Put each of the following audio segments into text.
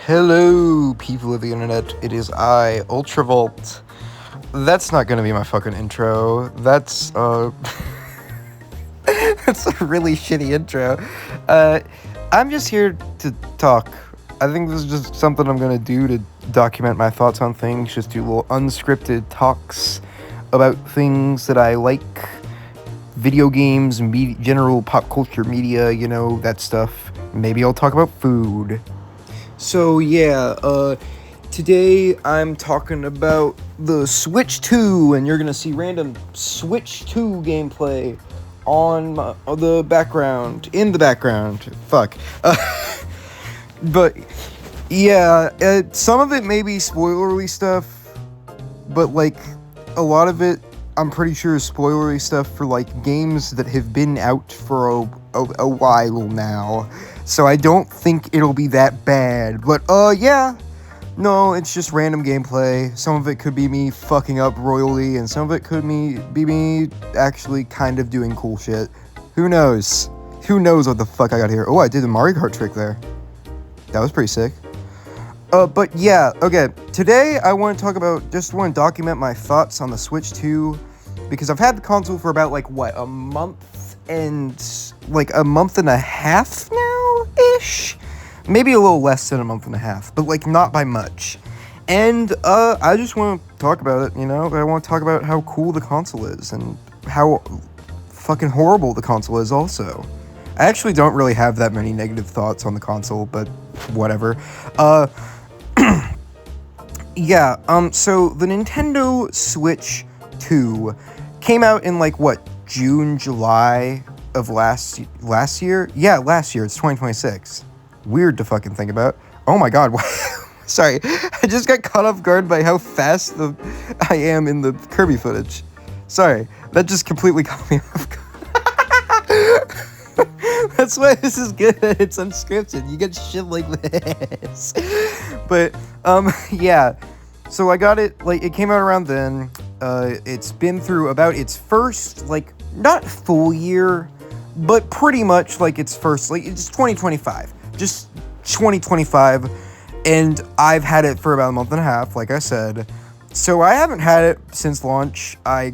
Hello, people of the internet. It is I, Ultravolt. That's not gonna be my fucking intro. That's a really shitty intro. Uh, I'm just here to talk. I think this is just something I'm gonna do to document my thoughts on things, just do little unscripted talks about things that I like, video games, general pop culture media, that stuff. Maybe I'll talk about food. So today I'm talking about the Switch 2, and you're gonna see random Switch 2 gameplay on the background, in the background. Fuck. But some of it may be spoilery stuff, but like a lot of it, I'm pretty sure is spoilery stuff for like games that have been out for a while now. So I don't think it'll be that bad. But no, it's just random gameplay. Some of it could be me fucking up royally, and some of it could be me actually kind of doing cool shit. Who knows? Who knows what the fuck I got here? Oh, I did the Mario Kart trick there. That was pretty sick. But yeah, okay. Today I want to document my thoughts on the Switch 2, because I've had the console for about a month and a half now ish, maybe a little less than a month and a half, but not by much. And I just want to talk about it. I want to talk about how cool the console is and how fucking horrible the console is also. I actually don't really have that many negative thoughts on the console, but whatever. So the Nintendo Switch 2 came out in June, July of last year? Yeah, last year. It's 2026. Weird to fucking think about. Oh my god. Sorry. I just got caught off guard by how fast I am in the Kirby footage. Sorry. That just completely caught me off guard. That's why this is good. It's unscripted. You get shit like this. But, yeah. So I got it, it came out around then. It's been through about its first, not full year, but pretty much its first, it's 2025. Just 2025. And I've had it for about a month and a half, like I said. So I haven't had it since launch. I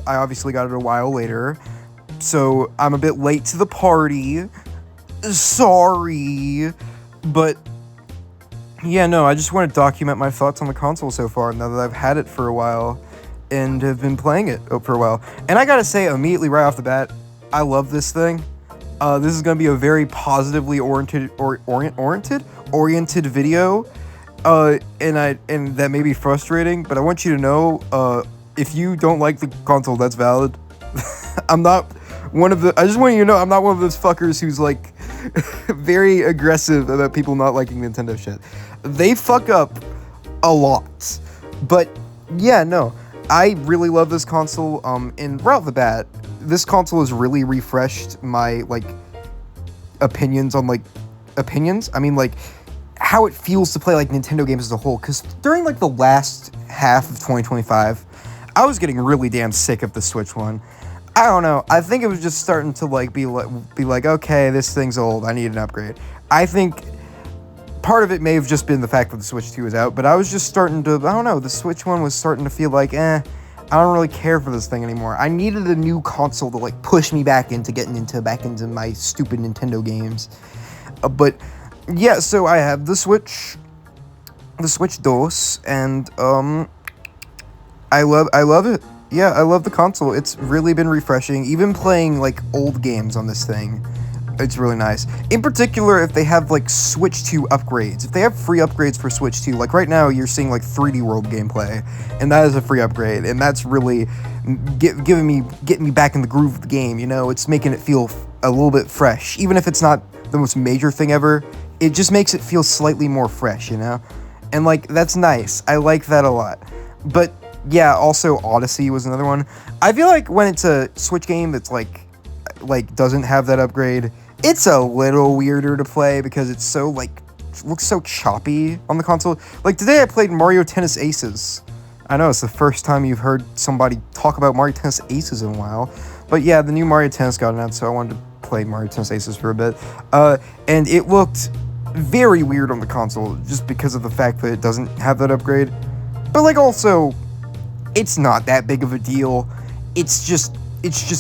obviously got it a while later. So I'm a bit late to the party. Sorry. But yeah, no, I just want to document my thoughts on the console so far now that I've had it for a while and have been playing it for a while. And I gotta say, immediately right off the bat, I love this thing. This is gonna be a very positively oriented video. And that may be frustrating, but I want you to know, if you don't like the console, that's valid. I just want you to know I'm not one of those fuckers who's very aggressive about people not liking Nintendo shit. They fuck up a lot. But yeah, no. I really love this console. And right off the bat, this console has really refreshed my opinions on opinions. I mean how it feels to play Nintendo games as a whole. Because during the last half of 2025, I was getting really damn sick of the Switch one. I don't know. I think it was just starting to be okay, this thing's old. I need an upgrade. I think part of it may have just been the fact that the Switch 2 is out, but I was just starting to, I don't know, the Switch 1 was starting to feel I don't really care for this thing anymore. I needed a new console to push me back into getting back into my stupid Nintendo games. But yeah, so I have the Switch DOS, and I love it. Yeah, I love the console. It's really been refreshing. Even playing old games on this thing, it's really nice. In particular, if they have Switch 2 upgrades. If they have free upgrades for Switch 2, right now you're seeing 3D World gameplay, and that is a free upgrade, and that's really getting me back in the groove of the game. It's making it feel a little bit fresh, even if it's not the most major thing ever. It just makes it feel slightly more fresh, and that's nice. I like that a lot. But yeah, also Odyssey was another one. I feel when it's a Switch game that's doesn't have that upgrade, it's a little weirder to play because it's so looks so choppy on the console. Today I played Mario Tennis Aces. I know it's the first time you've heard somebody talk about Mario Tennis Aces in a while. But yeah, the new Mario Tennis got announced, so I wanted to play Mario Tennis Aces for a bit. And it looked very weird on the console just because of the fact that it doesn't have that upgrade. But like also, it's not that big of a deal. It's just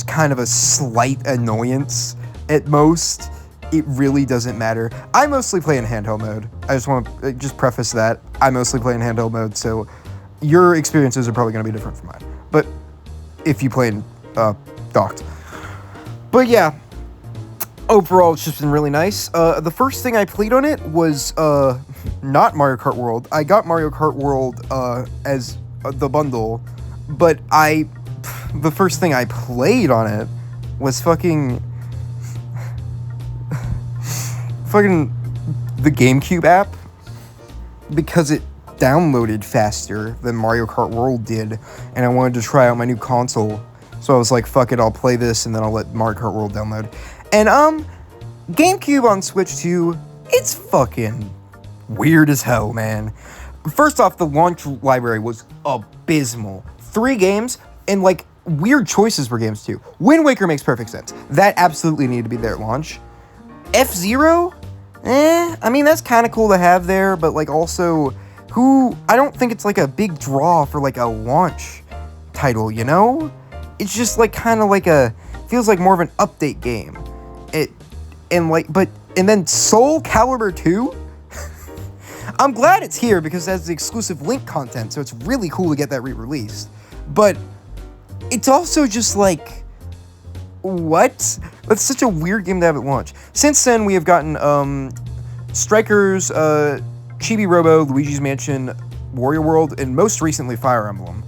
kind of a slight annoyance at most. It really doesn't matter. I mostly play in handheld mode. I just want to just preface that. I mostly play in handheld mode, so your experiences are probably going to be different from mine. But if you play in docked. But yeah, overall, it's just been really nice. The first thing I played on it was not Mario Kart World. I got Mario Kart World as the bundle, but the first thing I played on it was fucking the GameCube app, because it downloaded faster than Mario Kart World did, and I wanted to try out my new console. So I was like, fuck it, I'll play this and then I'll let Mario Kart World download. And GameCube on Switch 2, it's fucking weird as hell, man. First off, the launch library was abysmal. 3 games, and like weird choices for games too. Wind Waker makes perfect sense. That absolutely needed to be there at launch. F-Zero? I mean, that's kind of cool to have there, but like also, I don't think it's like a big draw for like a launch title, you know? It's just like kind of like feels like more of an update game. And then Soul Calibur 2? I'm glad it's here because it has the exclusive Link content, so it's really cool to get that re-released. But it's also just like, what? That's such a weird game to have at launch. Since then, we have gotten Strikers, Chibi Robo, Luigi's Mansion, Wario World, and most recently Fire Emblem.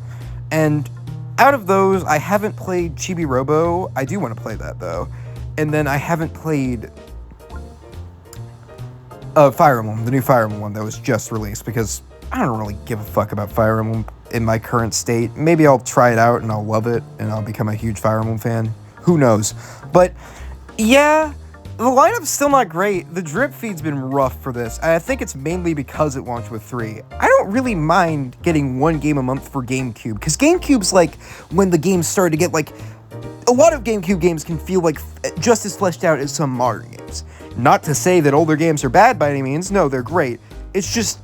And out of those, I haven't played Chibi Robo. I do want to play that though. And then I haven't played Fire Emblem, the new Fire Emblem one that was just released, because I don't really give a fuck about Fire Emblem in my current state. Maybe I'll try it out and I'll love it and I'll become a huge Fire Emblem fan. Who knows? But yeah, the lineup's still not great. The drip feed's been rough for this. I think it's mainly because it launched with 3. I don't really mind getting 1 game a month for GameCube, because GameCube's like when the games started to get like, a lot of GameCube games can feel like just as fleshed out as some modern games. Not to say that older games are bad by any means. No, they're great. It's just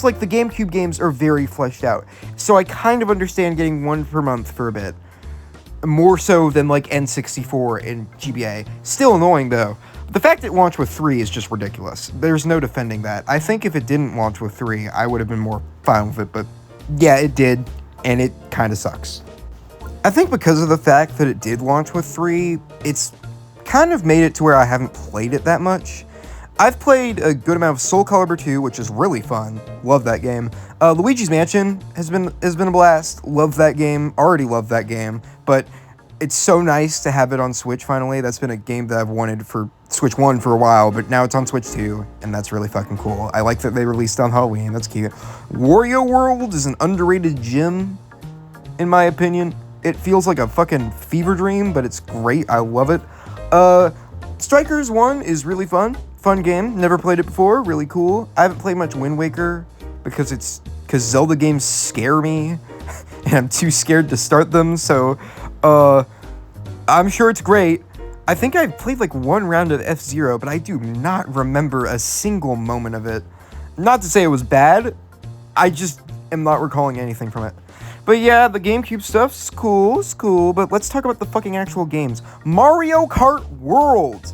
like the GameCube games are very fleshed out. So I kind of understand getting 1 per month for a bit. More so than like N64 and GBA. Still annoying though. The fact it launched with 3 is just ridiculous. There's no defending that. I think if it didn't launch with 3, I would have been more fine with it, but yeah, it did, and it kind of sucks. I think because of the fact that it did launch with 3, it's kind of made it to where I haven't played it that much. I've played a good amount of Soul Calibur 2, which is really fun. Love that game. Luigi's Mansion has been a blast. Love that game. Already love that game. But it's so nice to have it on Switch finally. That's been a game that I've wanted for Switch 1 for a while, but now it's on Switch 2, and that's really fucking cool. I like that they released on Halloween. That's cute. Wario World is an underrated gem, in my opinion. It feels like a fucking fever dream, but it's great. I love it. Strikers 1 is really fun. Fun game. Never played it before. Really cool. I haven't played much Wind Waker because Zelda games scare me and I'm too scared to start them. So, I'm sure it's great. I think I played like 1 round of F-Zero, but I do not remember a single moment of it. Not to say it was bad. I just am not recalling anything from it. But yeah, the GameCube stuff's cool. It's cool. But let's talk about the fucking actual games. Mario Kart World.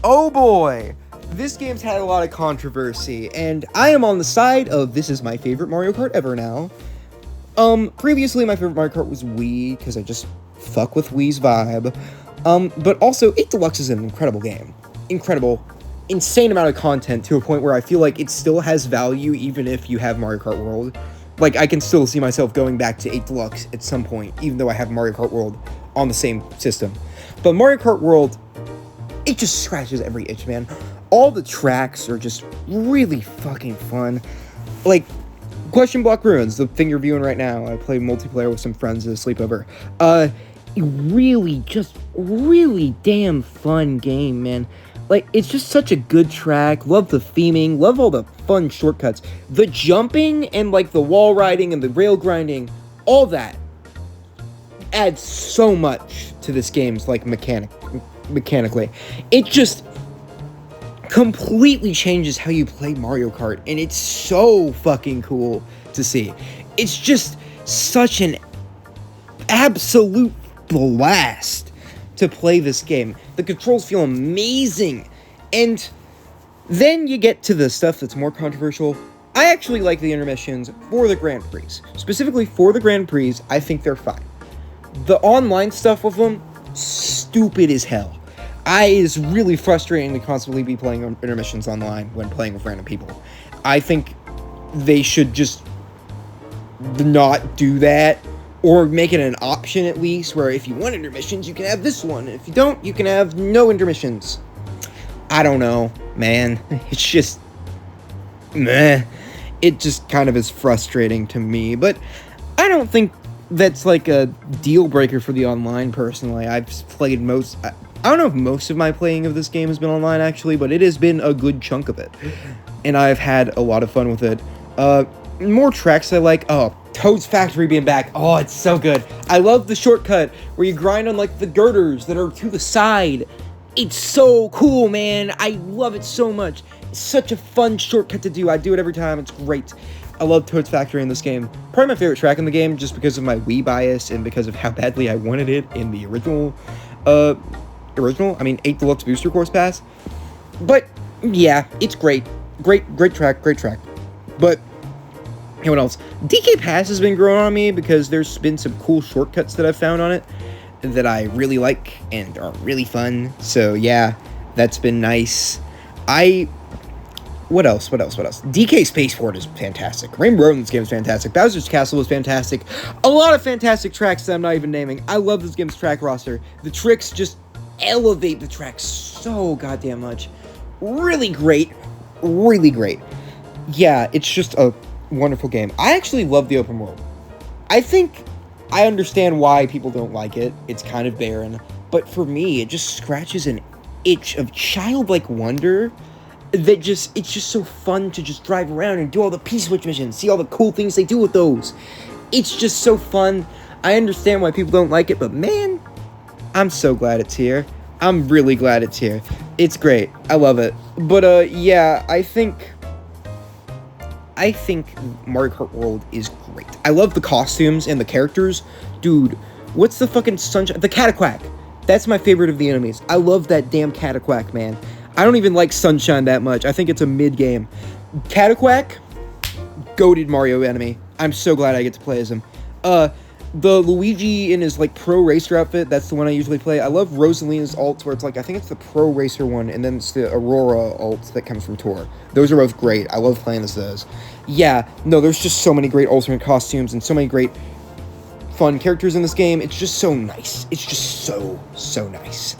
Oh boy, this game's had a lot of controversy, and I am on the side of this is my favorite Mario Kart ever now. Previously my favorite Mario Kart was Wii, because I just fuck with Wii's vibe. But also, 8 Deluxe is an incredible game. Incredible. Insane amount of content to a point where I feel like it still has value even if you have Mario Kart World. Like, I can still see myself going back to 8 Deluxe at some point, even though I have Mario Kart World on the same system. But Mario Kart World, it just scratches every itch, man. All the tracks are just really fucking fun. Like, Question Block Ruins, the thing you're viewing right now. I play multiplayer with some friends at a sleepover. Really damn fun game, man. Like, it's just such a good track. Love the theming. Love all the fun shortcuts. The jumping and, like, the wall riding and the rail grinding. All that adds so much to this game's, like, mechanically. completely changes how you play Mario Kart, and it's so fucking cool to see. It's just such an absolute blast to play this game. The controls feel amazing, and then you get to the stuff that's more controversial. I actually like the intermissions for the Grand Prix. Specifically for the Grand Prix, I think they're fine. The online stuff with them, stupid as hell. It's really frustrating to constantly be playing intermissions online when playing with random people. I think they should just not do that, or make it an option at least, where if you want intermissions, you can have this one. If you don't, you can have no intermissions. I don't know, man. It's just meh. It just kind of is frustrating to me, but I don't think that's like a deal breaker for the online, personally. I've played I don't know if most of my playing of this game has been online, actually, but it has been a good chunk of it, and I've had a lot of fun with it. More tracks I like. Oh, Toad's Factory being back. Oh, it's so good. I love the shortcut where you grind on, like, the girders that are to the side. It's so cool, man. I love it so much. It's such a fun shortcut to do. I do it every time. It's great. I love Toad's Factory in this game. Probably my favorite track in the game, just because of my Wii bias and because of how badly I wanted it in the original, 8 Deluxe Booster Course Pass. But, yeah, it's great. Great track. But, you know what else? DK Pass has been growing on me because there's been some cool shortcuts that I've found on it that I really like and are really fun. So yeah, that's been nice. What else? DK Spaceport is fantastic. Rainbow Road in this game is fantastic. Bowser's Castle is fantastic. A lot of fantastic tracks that I'm not even naming. I love this game's track roster. The tricks just elevate the track so goddamn much. Really great. Yeah, it's just a wonderful game. I actually love the open world. I think I understand why people don't like it. It's kind of barren. But for me, it just scratches an itch of childlike wonder that it's just so fun to just drive around and do all the P-Switch missions, see all the cool things they do with those. It's just so fun. I understand why people don't like it, but man, I'm so glad it's here. I'm really glad it's here. It's great. I love it. But, yeah, I think Mario Kart World is great. I love the costumes and the characters. Dude, what's the fucking Sunshine? The Cataquack. That's my favorite of the enemies. I love that damn Cataquack, man. I don't even like Sunshine that much. I think it's a mid-game. Cataquack, goated Mario enemy. I'm so glad I get to play as him. The Luigi in his, like, pro racer outfit, that's the one I usually play. I love Rosalina's ult, where it's like, I think it's the pro racer one, and then it's the Aurora ult that comes from Tour. Those are both great. I love playing as those. Yeah, no, there's just so many great alternate costumes and so many great fun characters in this game. It's just so nice. It's just so nice.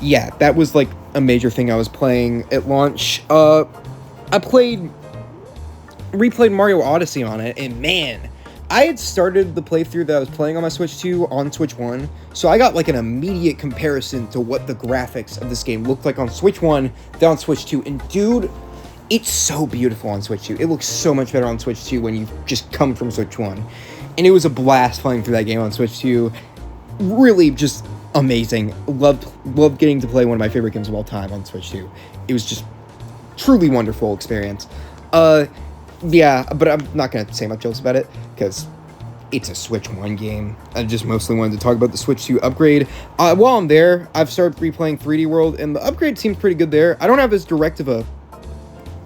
Yeah, that was, like, a major thing I was playing at launch. I replayed Mario Odyssey on it, and man, I had started the playthrough that I was playing on my Switch 2 on Switch 1, so I got, like, an immediate comparison to what the graphics of this game looked like on Switch 1 than on Switch 2, and dude, it's so beautiful on Switch 2. It looks so much better on Switch 2 when you just come from Switch 1, and it was a blast playing through that game on Switch 2. Really just amazing. Loved getting to play one of my favorite games of all time on Switch 2. It was just truly wonderful experience. Yeah, but I'm not going to say much else about it, because it's a Switch 1 game. I just mostly wanted to talk about the Switch 2 upgrade. While I'm there, I've started replaying 3D World, and the upgrade seems pretty good there. I don't have as direct of a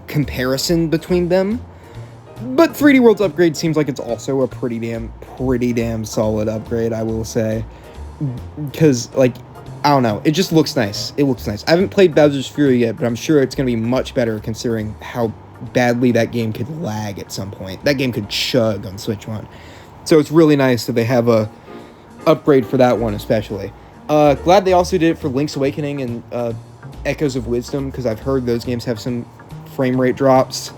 comparison between them, but 3D World's upgrade seems like it's also a pretty damn solid upgrade, I will say. Because, like, I don't know, it just looks nice. It looks nice. I haven't played Bowser's Fury yet, but I'm sure it's going to be much better considering how badly that game could lag at some point. That game could chug on Switch 1. So it's really nice that they have a upgrade for that one especially. Glad they also did it for Link's Awakening and Echoes of Wisdom, because I've heard those games have some frame rate drops.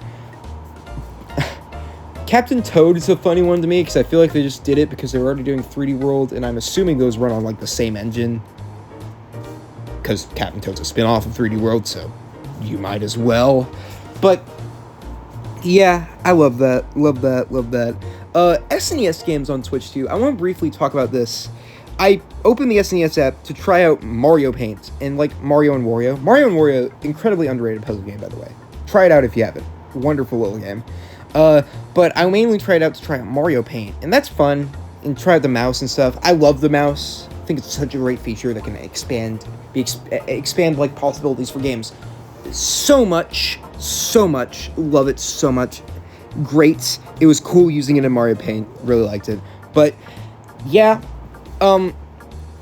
Captain Toad is a funny one to me, because I feel like they just did it because they were already doing 3D World, and I'm assuming those run on, like, the same engine, because Captain Toad's a spin-off of 3D World, so you might as well. But yeah, I love that. SNES games on Switch 2. I want to briefly talk about this. I opened the SNES app to try out Mario Paint and like Mario and Wario. Mario and Wario, incredibly underrated puzzle game, by the way. Try it out if you haven't. Wonderful little game. But I mainly tried out to try out Mario Paint, and that's fun. And try out the mouse and stuff. I love the mouse. I think it's such a great feature that can expand like possibilities for games. So much. Love it so much. Great. It was cool using it in Mario Paint. Really liked it. But yeah. And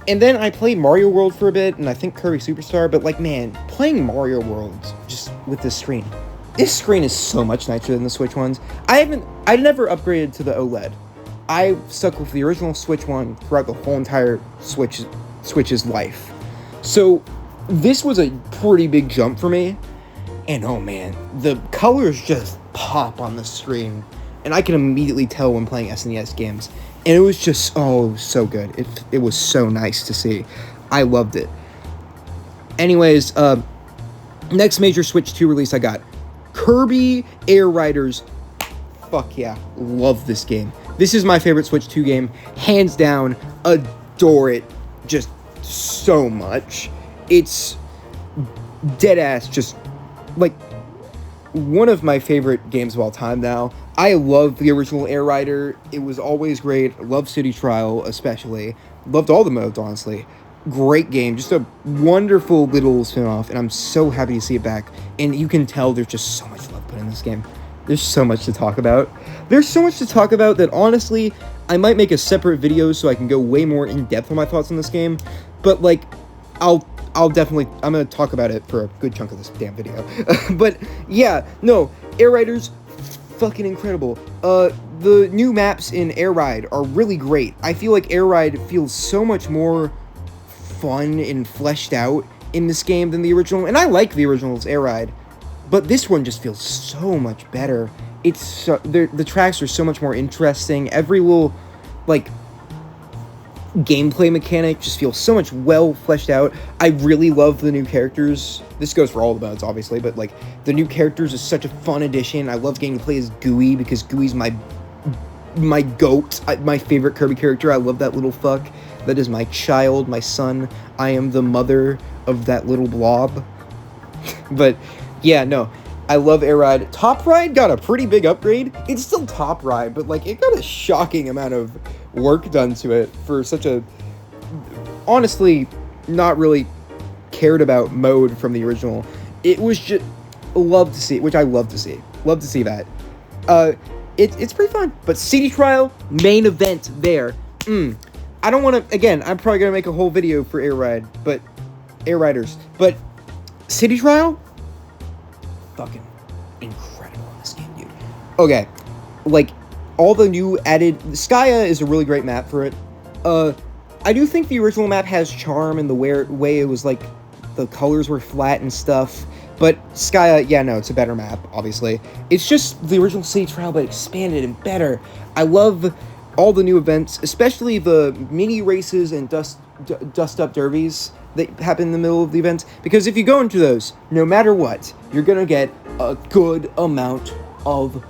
then I played Mario World for a bit, and I think Kirby Superstar. But like, man, playing Mario World just with this screen. This screen is so much nicer than the Switch ones. I never upgraded to the OLED. I stuck with the original Switch one throughout the whole entire Switch's life. So this was a pretty big jump for me. And oh man, the colors just pop on the screen. And I can immediately tell when playing SNES games. And it was just, so good. It was so nice to see. I loved it. Anyways, next major Switch 2 release I got. Kirby Air Riders. Fuck yeah, love this game. This is my favorite Switch 2 game, hands down. Adore it just so much. It's deadass, just like one of my favorite games of all time now. I love the original Air Rider. It was always great. Love City Trial especially. Loved all the modes, honestly. Great game, just a wonderful little spin-off, and I'm so happy to see it back. And you can tell there's just so much love put in this game. There's so much to talk about. There's so much to talk about that, honestly, I might make a separate video so I can go way more in-depth on my thoughts on this game. But, like, I'm gonna talk about it for a good chunk of this damn video. But, yeah, no, Air Riders, fucking incredible. The new maps in Air Ride are really great. I feel like Air Ride feels so much more fun and fleshed out in this game than the original. And I like the original's Air Ride. But this one just feels so much better. It's the tracks are so much more interesting. Every little, like, gameplay mechanic just feels so much well fleshed out. I really love the new characters. This goes for all the modes, obviously, but, like, the new characters is such a fun addition. I love getting to play as Gooey because Gooey's my goat, my favorite Kirby character. I love that little fuck. That is my child, my son. I am the mother of that little blob. But yeah, no, I love Air Ride. Top Ride got a pretty big upgrade. It's still Top Ride, but like it got a shocking amount of work done to it for such a, honestly, not really cared about mode from the original. It was just love to see, which I love to see. Love to see that. It's pretty fun. But City Trial, main event there. I don't want to, again, I'm probably going to make a whole video for Air Riders. But City Trial, fucking incredible in this game, dude. Okay, like, all the new added, Skya is a really great map for it. I do think the original map has charm in the way it was, like, the colors were flat and stuff. But Skya, yeah, no, it's a better map, obviously. It's just the original City Trial, but expanded and better. I love all the new events, especially the mini races and dust-up derbies that happen in the middle of the event. Because if you go into those, no matter what, you're gonna get a good amount of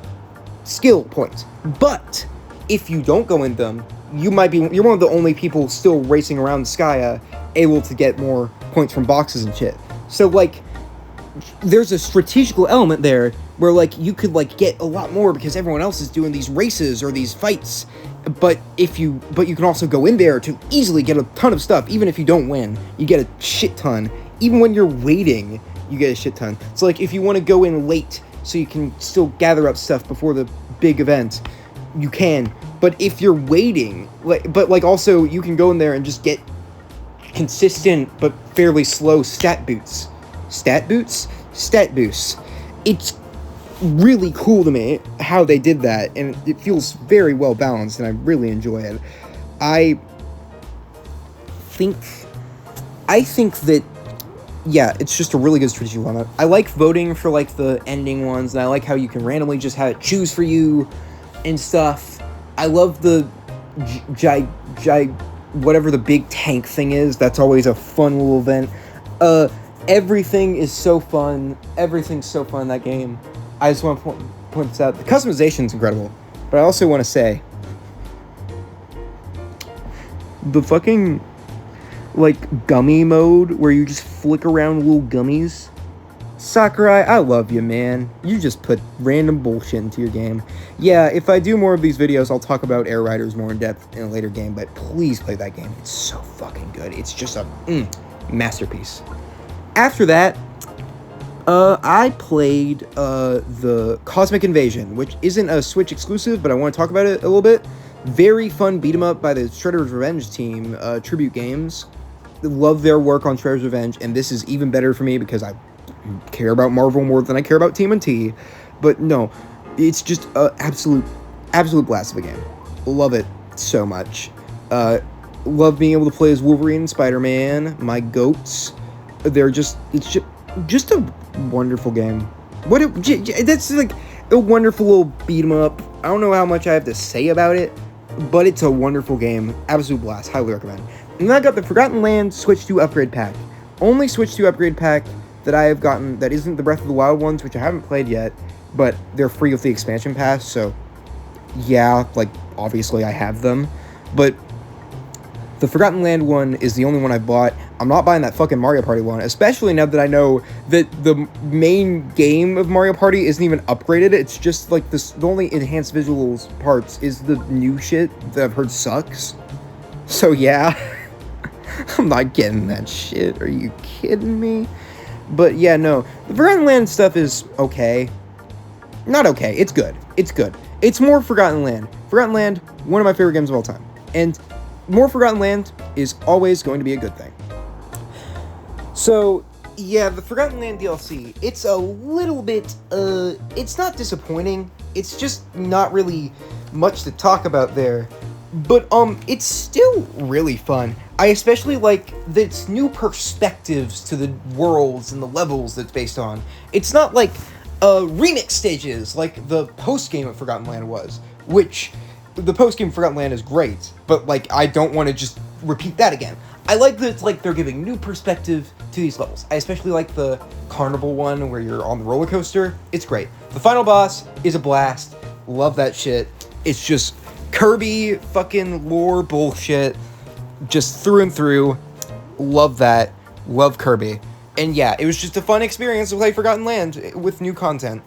skill points. But if you don't go in them, you're one of the only people still racing around Skya able to get more points from boxes and shit. So, like, there's a strategical element there where, like, you could, like, get a lot more because everyone else is doing these races or these fights. But you can also go in there to easily get a ton of stuff. Even if you don't win, you get a shit ton. Even when you're waiting, you get a shit ton. So, like, if you want to go in late so you can still gather up stuff before the big event, you can. But if you're waiting, also you can go in there and just get consistent but fairly slow stat boosts. Stat boosts. It's really cool to me how they did that, and it feels very well balanced, and I really enjoy it. I think that, yeah, it's just a really good strategy one. I like voting for, like, the ending ones, and I like how you can randomly just have it choose for you and stuff. I love the whatever the big tank thing is. That's always a fun little event. Everything is so fun. Everything's so fun in that game. I just want to point this out. The customization is incredible, but I also want to say the fucking, like, gummy mode where you just flick around little gummies. Sakurai, I love you, man. You just put random bullshit into your game. Yeah, if I do more of these videos, I'll talk about Air Riders more in depth in a later game, but please play that game. It's so fucking good. It's just a masterpiece. After that, I played the Cosmic Invasion, which isn't a Switch exclusive, but I want to talk about it a little bit. Very fun beat 'em up by the Shredder's Revenge team, Tribute Games. Love their work on Shredder's Revenge, and this is even better for me because I care about Marvel more than I care about TMNT. But no, it's just a absolute blast of a game. Love it so much. Love being able to play as Wolverine and Spider-Man, my goats. It's just a wonderful game. That's like a wonderful little beat 'em up. I don't know how much I have to say about it, but it's a wonderful game. Absolute blast. Highly recommend. And then I got the Forgotten Land Switch 2 upgrade pack. Only Switch 2 upgrade pack that I have gotten that isn't the Breath of the Wild ones, which I haven't played yet, but they're free with the expansion pass, so yeah, like, obviously I have them. But the Forgotten Land one is the only one I bought. I'm not buying that fucking Mario Party one, especially now that I know that the main game of Mario Party isn't even upgraded. It's just like this. The only enhanced visuals parts is the new shit that I've heard sucks. So yeah, I'm not getting that shit. Are you kidding me? But yeah, no. The Forgotten Land stuff is okay. Not okay. It's good. It's good. It's more Forgotten Land. Forgotten Land, one of my favorite games of all time. And more Forgotten Land is always going to be a good thing. So, yeah, the Forgotten Land DLC, it's a little bit, it's not disappointing. It's just not really much to talk about there. But, it's still really fun. I especially like that it's new perspectives to the worlds and the levels that it's based on. It's not like, remix stages like the post-game of Forgotten Land was, which the post-game Forgotten Land is great, but, like, I don't want to just repeat that again. I like that it's, like, they're giving new perspective to these levels. I especially like the carnival one where you're on the roller coaster. It's great. The final boss is a blast. Love that shit. It's just Kirby fucking lore bullshit. Just through and through. Love that. Love Kirby. And yeah, it was just a fun experience to play Forgotten Land with new content.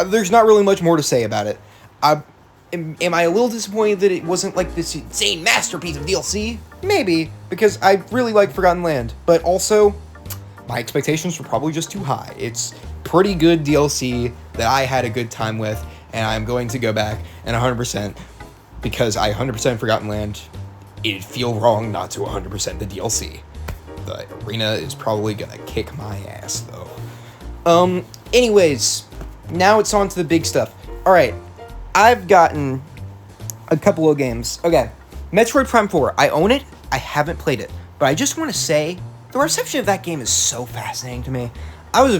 There's not really much more to say about it. Am I a little disappointed that it wasn't like this insane masterpiece of DLC? Maybe, because I really like Forgotten Land, but also, my expectations were probably just too high. It's pretty good DLC that I had a good time with, and I'm going to go back and 100%, because I 100% Forgotten Land. It'd feel wrong not to 100% the DLC. The arena is probably gonna kick my ass, though. Anyways, now it's on to the big stuff. Alright. I've gotten a couple of games. Okay, Metroid Prime 4. I own it. I haven't played it. But I just want to say, the reception of that game is so fascinating to me. I was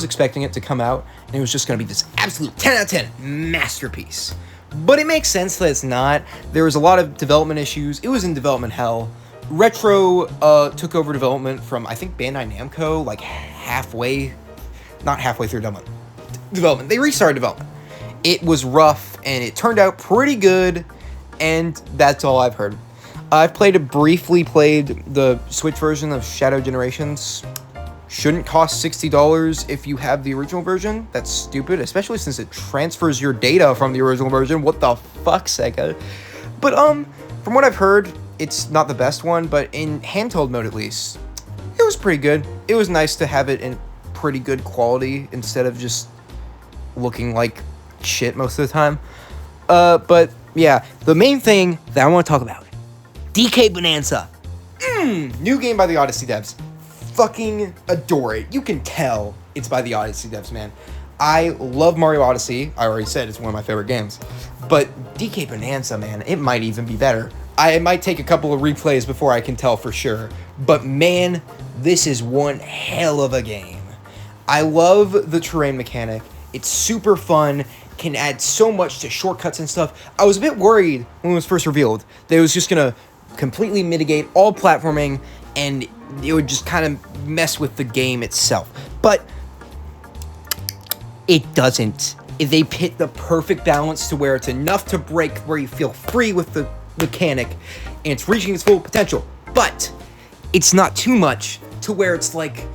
expecting it to come out, and it was just going to be this absolute 10 out of 10 masterpiece. But it makes sense that it's not. There was a lot of development issues. It was in development hell. Retro took over development from, I think, Bandai Namco, like not halfway through development. They restarted development. It was rough, and it turned out pretty good, and that's all I've heard. I've briefly played the Switch version of Shadow Generations. Shouldn't cost $60 if you have the original version. That's stupid, especially since it transfers your data from the original version. What the fuck, Sega? But, from what I've heard, it's not the best one, but in handheld mode at least, it was pretty good. It was nice to have it in pretty good quality instead of just looking like shit most of the time. But yeah, the main thing that I want to talk about, DK Bonanza. New game by the Odyssey devs. Fucking adore it. You can tell it's by the Odyssey devs, man. I love Mario Odyssey. I already said it's one of my favorite games. But DK Bonanza, man, it might even be better. It might take a couple of replays before I can tell for sure. But man, this is one hell of a game. I love the terrain mechanic. It's super fun. Can add so much to shortcuts and stuff. I was a bit worried when it was first revealed that it was just gonna completely mitigate all platforming and it would just kind of mess with the game itself. But it doesn't. They hit the perfect balance to where it's enough to break where you feel free with the mechanic, and it's reaching its full potential, but it's not too much to where it's like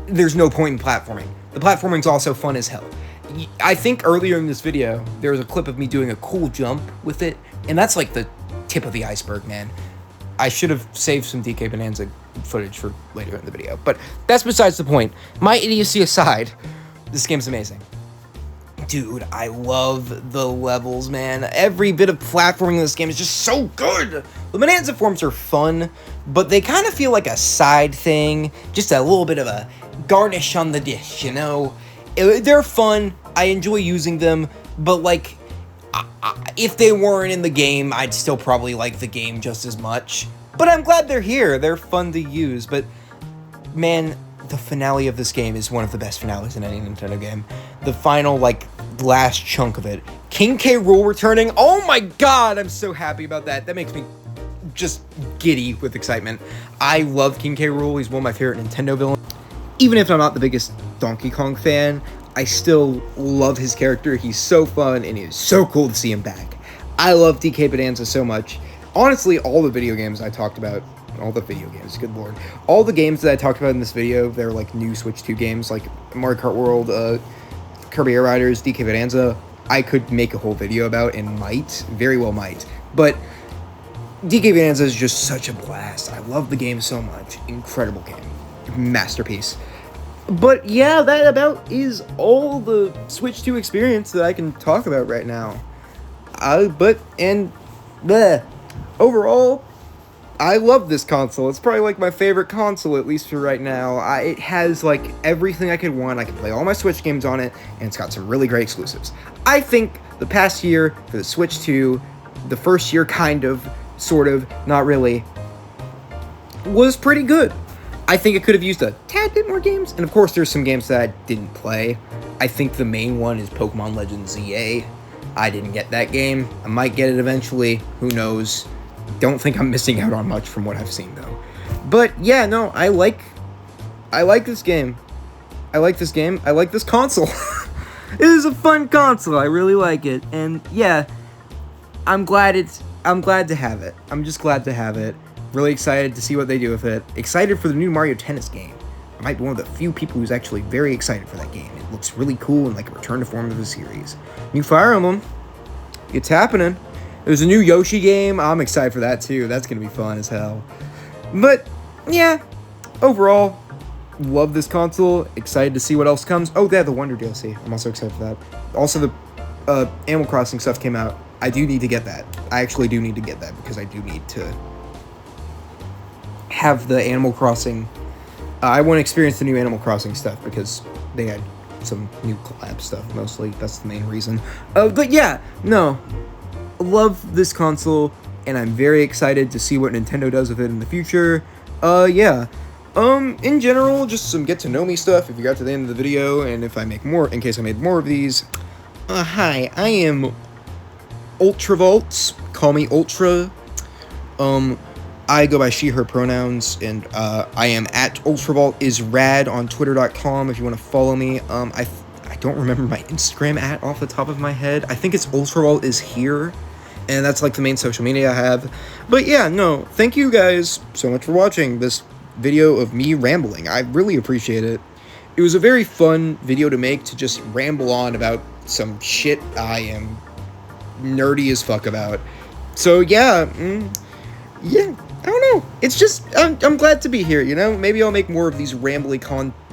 there's no point in platforming. The platforming's also fun as hell. I think earlier in this video, there was a clip of me doing a cool jump with it, and that's like the tip of the iceberg, man. I should have saved some DK Bonanza footage for later in the video, but that's besides the point. My idiocy aside, this game's amazing. Dude, I love the levels, man. Every bit of platforming in this game is just so good. The Bonanza forms are fun, but they kind of feel like a side thing, just a little bit of a garnish on the dish, you know? They're fun, I enjoy using them, but like, if they weren't in the game, I'd still probably like the game just as much. But I'm glad they're here, they're fun to use, but man, the finale of this game is one of the best finales in any Nintendo game. The final, like, last chunk of it. King K. Rool returning, oh my god, I'm so happy about that. That makes me just giddy with excitement. I love King K. Rool, he's one of my favorite Nintendo villains. Even if I'm not the biggest Donkey Kong fan, I still love his character. He's so fun, and it's so cool to see him back. I love DK Bonanza so much. Honestly, all the video games I talked about, all the video games, good lord. All the games that I talked about in this video, they're like new Switch 2 games, like Mario Kart World, Kirby Air Riders, DK Bonanza, I could make a whole video about, and might, very well might. But DK Bonanza is just such a blast. I love the game so much. Incredible game. Masterpiece. But yeah, that about is all the Switch 2 experience that I can talk about right now. Overall, I love this console. It's probably like my favorite console, at least for right now. It has like everything I could want. I can play all my Switch games on it, and it's got some really great exclusives. I think the past year for the Switch 2, the first year kind of, sort of, not really, was pretty good. I think it could have used a tad bit more games, and of course there's some games that I didn't play. I think the main one is Pokemon Legends ZA. I didn't get that game. I might get it eventually, who knows. Don't think I'm missing out on much from what I've seen though. But yeah, no, I like this game. I like this game. I like this console. It is a fun console. I really like it. And yeah, I'm glad to have it. I'm just glad to have it. Really excited to see what they do with it. Excited for the new Mario Tennis game. I might be one of the few people who's actually very excited for that game. It looks really cool and like a return to form of the series. New Fire Emblem. It's happening. There's a new Yoshi game. I'm excited for that too. That's going to be fun as hell. But yeah, overall, love this console. Excited to see what else comes. Oh, they have the Wonder DLC. I'm also excited for that. Also, the Animal Crossing stuff came out. I do need to get that. I actually do need to get that because I do need to have the Animal Crossing. I want to experience the new Animal Crossing stuff because they had some new collab stuff mostly. That's the main reason. But yeah, no. Love this console, and I'm very excited to see what Nintendo does with it in the future. Yeah. In general, just some get to know me stuff if you got to the end of the video, and if I make more, in case I made more of these. Hi, I am Ultravolt. Call me Ultra. I go by she, her pronouns, and I am at ultravolt_is_rad on twitter.com if you want to follow me. I don't remember my Instagram @ off the top of my head. I think it's ultravolt_is_here, and that's like the main social media I have. But yeah, no, thank you guys so much for watching this video of me rambling. I really appreciate it. It was a very fun video to make, to just ramble on about some shit I am nerdy as fuck about. So yeah, yeah, I don't know. It's just, I'm glad to be here, you know? Maybe I'll make more of these rambly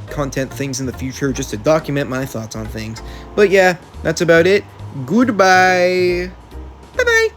content things in the future just to document my thoughts on things. But yeah, that's about it. Goodbye. Bye-bye.